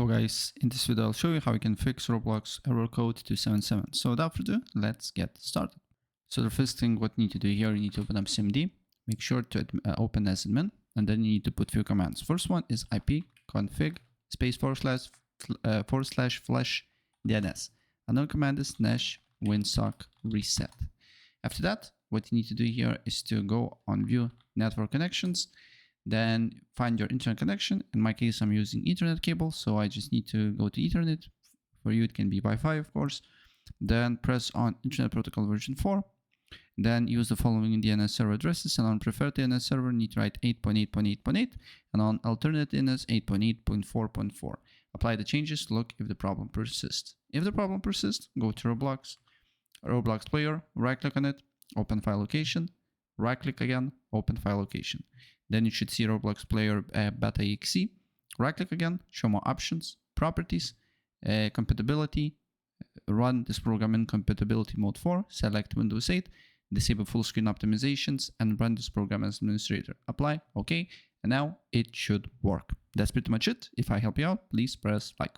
Hello guys, in this video I'll show you how you can fix Roblox error code 277. So without further ado, let's get started. So the first thing what you need to do here, you need to open up CMD, make sure to open as admin, and then you need to put few commands. First one is IP config space / flash DNS. Another command is nash winsock reset. After that, what you need to do here is to go on view network connections, then find your internet connection. In my case, I'm using Ethernet cable, so I just need to go to Ethernet. For you, it can be Wi-Fi, of course. Then press on Internet Protocol version 4. Then use the following DNS server addresses, and on preferred DNS server, need to write 8.8.8.8, and on alternate DNS 8.8.4.4. Apply the changes to look if the problem persists. If the problem persists, go to Roblox player, right-click on it, open file location, right-click again, open file location. Then you should see Roblox player beta.exe. Right-click again, show more options, properties, compatibility, run this program in compatibility mode 4, select Windows 8, disable full screen optimizations, and run this program as administrator. Apply, okay, and now it should work. That's pretty much it. If I help you out, please press like.